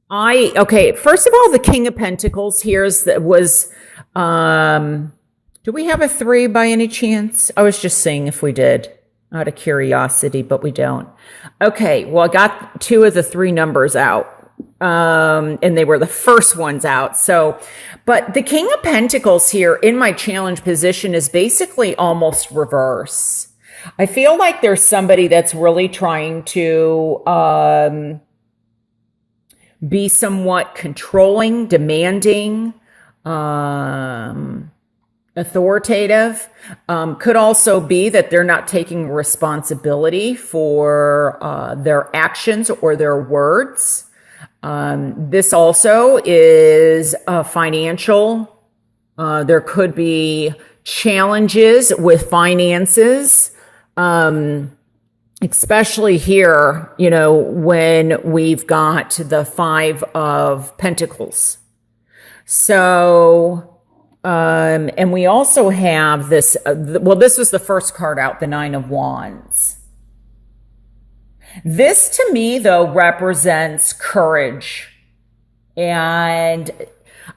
Okay, first of all, the King of Pentacles here do we have a three by any chance? I was just seeing if we did, out of curiosity, but we don't. Okay, well, I got two of the three numbers out. And they were the first ones out. So, but the King of Pentacles here in my challenge position is basically almost reverse. I feel like there's somebody that's really trying to, be somewhat controlling, demanding, authoritative. Could also be that they're not taking responsibility for their actions or their words. This also is financial. There could be challenges with finances. Especially here, when we've got the Five of Pentacles. So, and we also have this, this was the first card out, the Nine of Wands. This to me, though, represents courage. And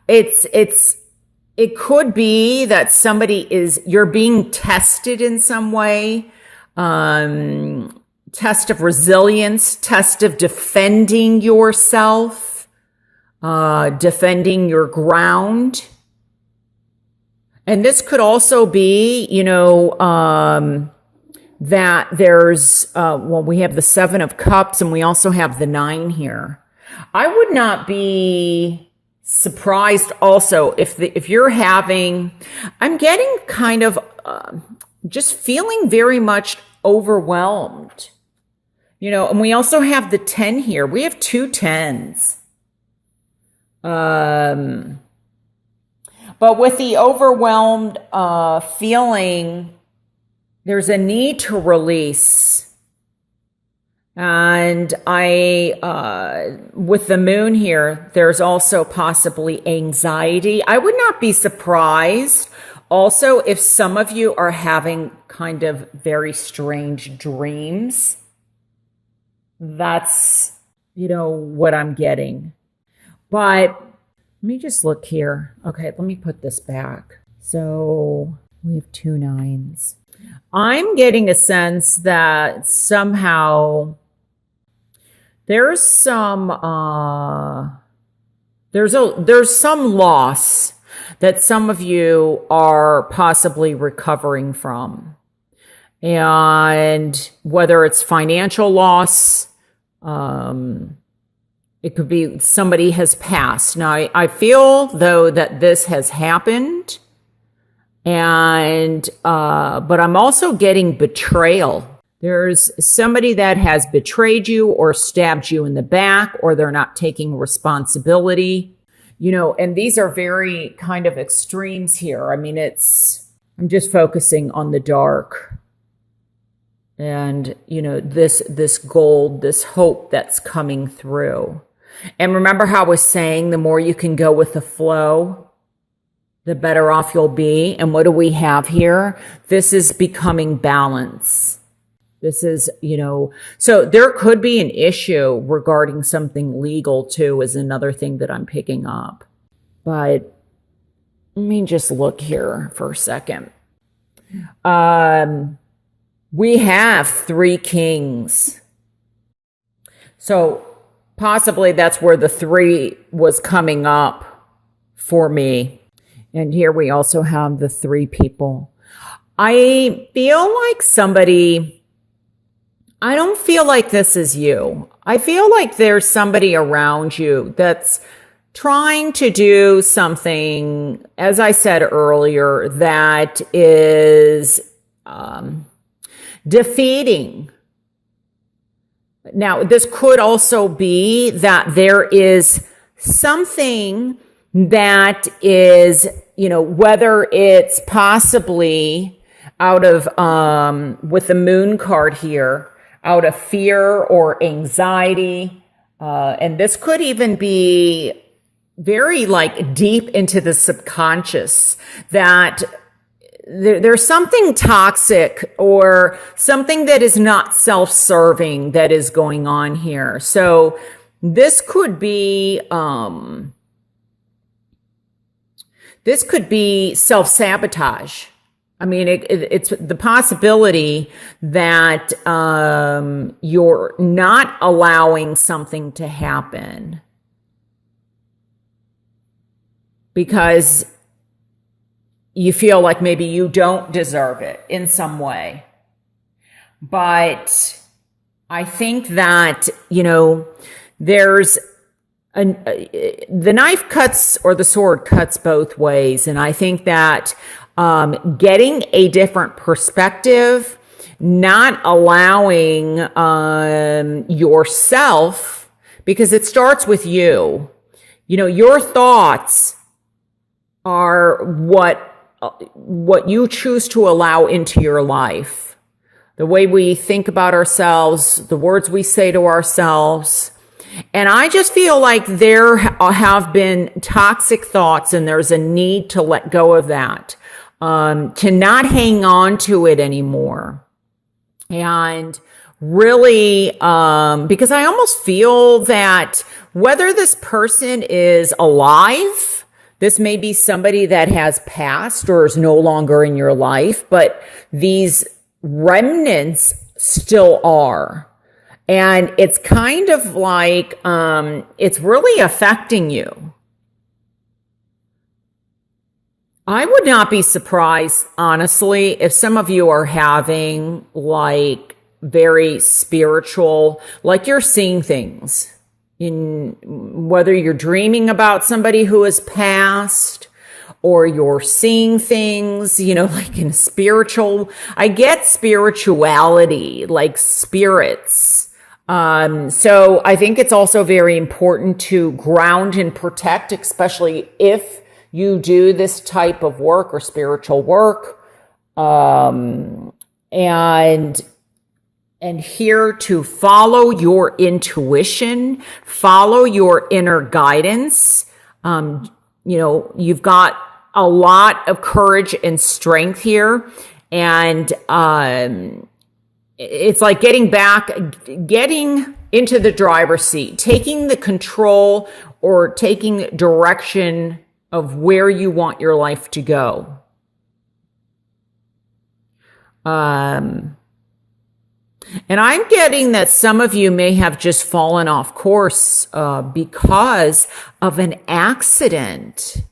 it could be that you're being tested in some way. Test of resilience, test of defending yourself, defending your ground. And this could also be, that there's, we have the Seven of Cups and we also have the Nine here. I would not be surprised also if you're having, I'm getting kind of, just feeling very much overwhelmed, and we also have the 10 here. We have two tens. But with the overwhelmed feeling, there's a need to release. And with the Moon here, there's also possibly anxiety. I would not be surprised also if some of you are having kind of very strange dreams. That's, what I'm getting. But let me just look here. Okay, let me put this back. So we have two nines. I'm getting a sense that somehow there's some there's some loss that some of you are possibly recovering from. And whether it's financial loss, it could be somebody has passed. Now, I feel, though, that this has happened. And, but I'm also getting betrayal. There's somebody that has betrayed you or stabbed you in the back, or they're not taking responsibility. And these are very kind of extremes here. I mean, I'm just focusing on the dark. And, this gold, this hope that's coming through. And remember how I was saying, the more you can go with the flow, the better off you'll be. And what do we have here? This is becoming balance. This is, so there could be an issue regarding something legal too, is another thing that I'm picking up. But let me just look here for a second. We have three kings. So possibly that's where the three was coming up for me. And here we also have the three people. I feel like I don't feel like this is you. I feel like there's somebody around you that's trying to do something, as I said earlier, that is defeating. Now, this could also be that there is something that is, whether it's possibly out of, with the Moon card here, out of fear or anxiety. And this could even be very deep into the subconscious, that there's something toxic or something that is not self-serving that is going on here. So This could be self-sabotage. I mean, it's the possibility that you're not allowing something to happen because you feel like maybe you don't deserve it in some way. But I think that, there's the knife cuts or the sword cuts both ways. And I think that getting a different perspective, not allowing yourself, because it starts with you. Your thoughts are what you choose to allow into your life. The way we think about ourselves, the words we say to ourselves. And I just feel like there have been toxic thoughts and there's a need to let go of that, to not hang on to it anymore. And really, because I almost feel that whether this person is alive, this may be somebody that has passed or is no longer in your life, but these remnants still are. And it's kind of like, it's really affecting you. I would not be surprised, honestly, if some of you are having like very spiritual, like you're seeing things in whether you're dreaming about somebody who has passed or you're seeing things, like in spiritual, I get spirituality, like spirits. So I think it's also very important to ground and protect, especially if you do this type of work or spiritual work. And here to follow your intuition, follow your inner guidance. You've got a lot of courage and strength here. And it's like getting into the driver's seat, taking the control or taking direction of where you want your life to go. And I'm getting that some of you may have just fallen off course because of an accident.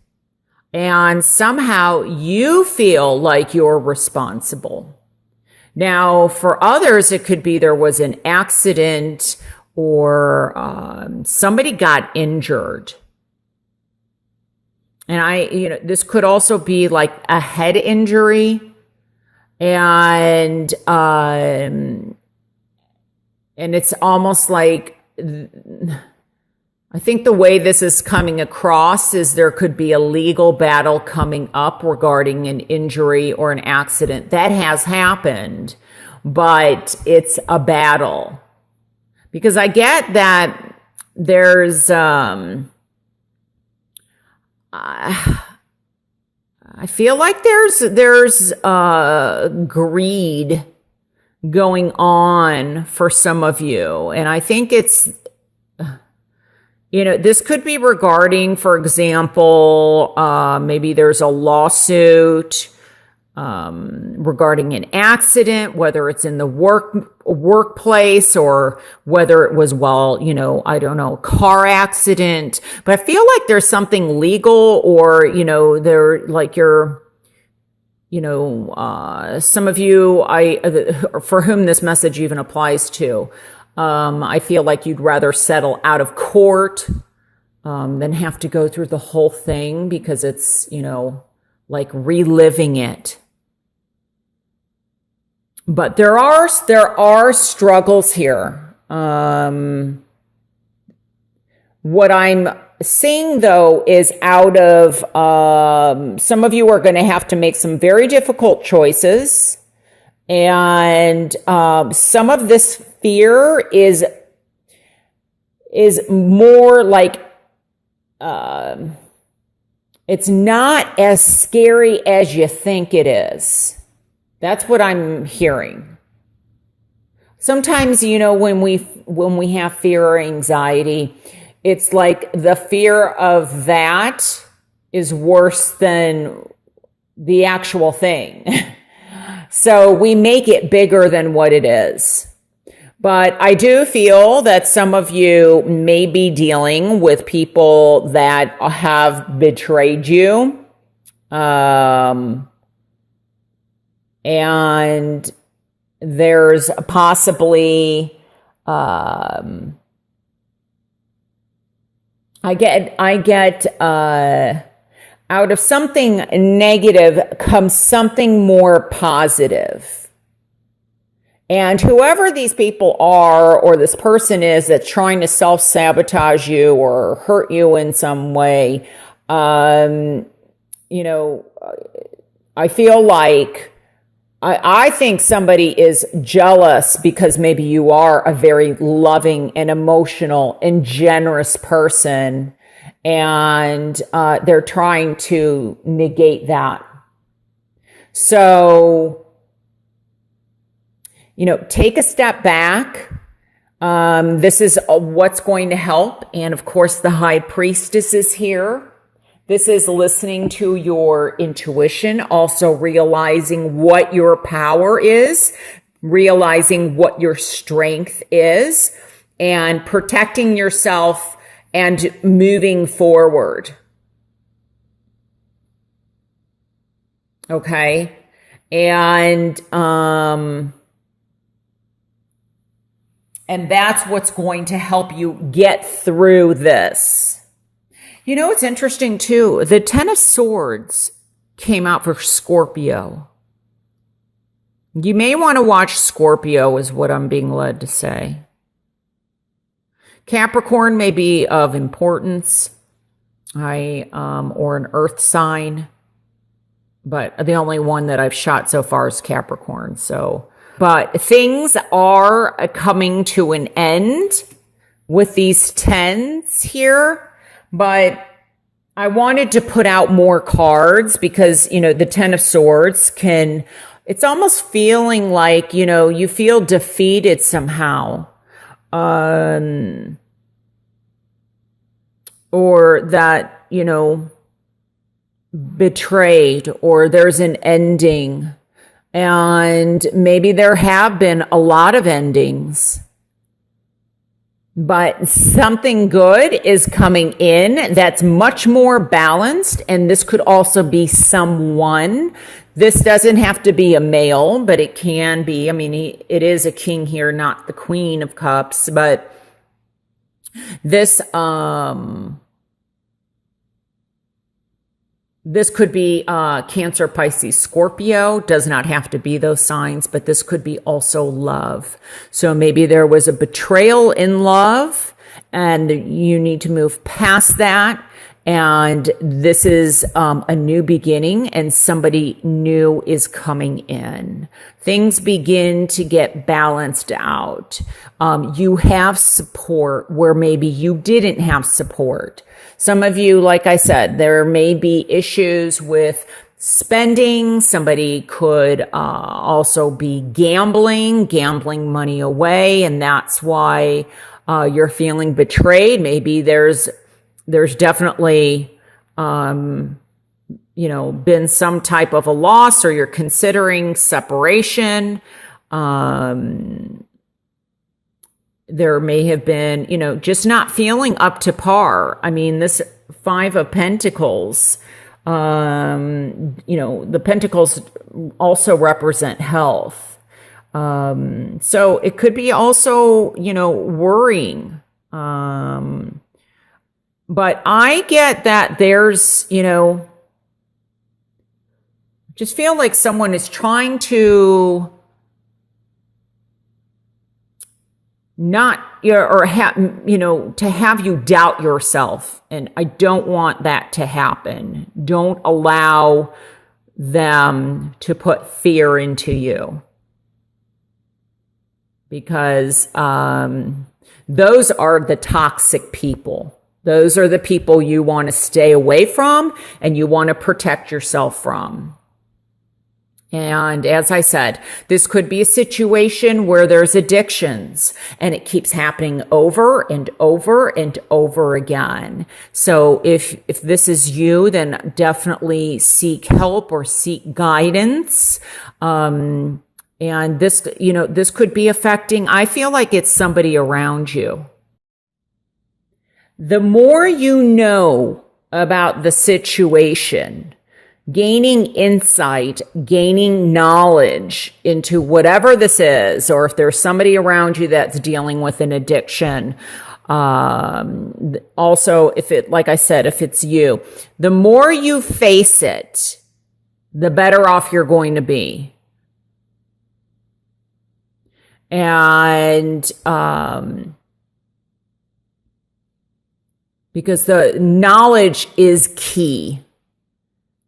And somehow you feel like you're responsible. Now, for others, it could be there was an accident or somebody got injured. And this could also be like a head injury. And it's almost like, I think the way this is coming across is there could be a legal battle coming up regarding an injury or an accident. That has happened, but it's a battle. Because I get that there's, I feel like there's greed going on for some of you. And I think it's, this could be regarding, for example, maybe there's a lawsuit regarding an accident, whether it's in the workplace or whether it was, I don't know, car accident. But I feel like there's something legal or, some of you, for whom this message even applies to, I feel like you'd rather settle out of court than have to go through the whole thing because it's, like reliving it. But there are struggles here. What I'm seeing, though, is out of some of you are going to have to make some very difficult choices. And some of this fear is more like it's not as scary as you think it is. That's what I'm hearing. sometimes, when we have fear or anxiety, it's like the fear of that is worse than the actual thing. So we make it bigger than what it is. But I do feel that some of you may be dealing with people that have betrayed you. And there's possibly, I get, out of something negative comes something more positive. And whoever these people are, or this person is that's trying to self-sabotage you or hurt you in some way, I feel like I think somebody is jealous because maybe you are a very loving and emotional and generous person, and they're trying to negate that. So, take a step back. This is what's going to help. And of course, the High Priestess is here. This is listening to your intuition, also realizing what your power is, realizing what your strength is, and protecting yourself and moving forward. Okay? And that's what's going to help you get through this. It's interesting too. The Ten of Swords came out for Scorpio. You may want to watch Scorpio, is what I'm being led to say. Capricorn may be of importance, or an earth sign, but the only one that I've shot so far is Capricorn. But things are coming to an end with these tens here. But I wanted to put out more cards because, the Ten of Swords it's almost feeling like, you feel defeated somehow. Or that, betrayed, or there's an ending. And maybe there have been a lot of endings, but something good is coming in that's much more balanced. And this could also be someone. This doesn't have to be a male, but it can be. It is a king here, not the Queen of Cups, but this could be Cancer, Pisces, Scorpio. Does not have to be those signs, but this could be also love. So maybe there was a betrayal in love and you need to move past that. And this is a new beginning, and somebody new is coming in. Things begin to get balanced out. You have support where maybe you didn't have support. Some of you, like I said, there may be issues with spending. Somebody could also be gambling money away, and that's why you're feeling betrayed. Maybe there's definitely, been some type of a loss, or you're considering separation. There may have been, just not feeling up to par. This Five of Pentacles, the Pentacles also represent health. So it could be also, worrying. But I get that there's, just feel like someone is trying to to have you doubt yourself. And I don't want that to happen. Don't allow them to put fear into you. Because those are the toxic people. Those are the people you want to stay away from and you want to protect yourself from. And as I said, this could be a situation where there's addictions and it keeps happening over and over and over again. So if this is you, then definitely seek help or seek guidance. And this, this could be affecting, I feel like it's somebody around you. The more you know about the situation, gaining insight, gaining knowledge into whatever this is, or if there's somebody around you that's dealing with an addiction. Also, like I said, if it's you, the more you face it, the better off you're going to be. And, because the knowledge is key.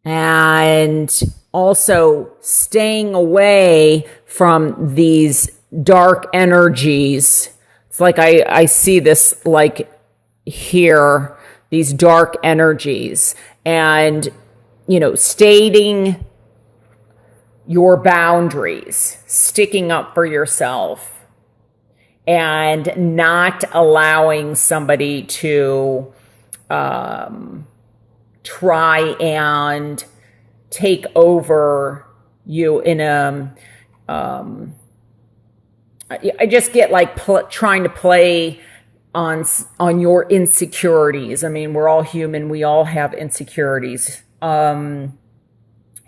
And also staying away from these dark energies. It's like I see this like here, these dark energies, and, stating your boundaries, sticking up for yourself, and not allowing somebody to try and take over you in a, I just get like trying to play on your insecurities. I mean, we're all human. We all have insecurities.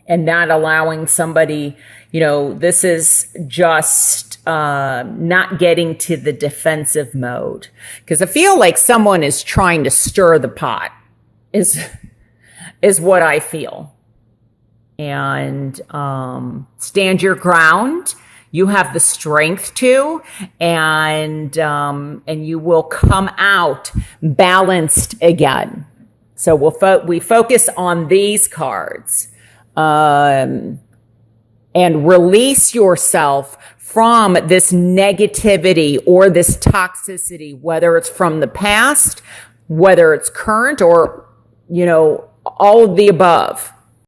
And not allowing somebody, this is just not getting to the defensive mode. Because I feel like someone is trying to stir the pot, is what I feel. And stand your ground. You have the strength to, and you will come out balanced again. So we focus on these cards, and release yourself from this negativity or this toxicity, whether it's from the past, whether it's current, or all of the above.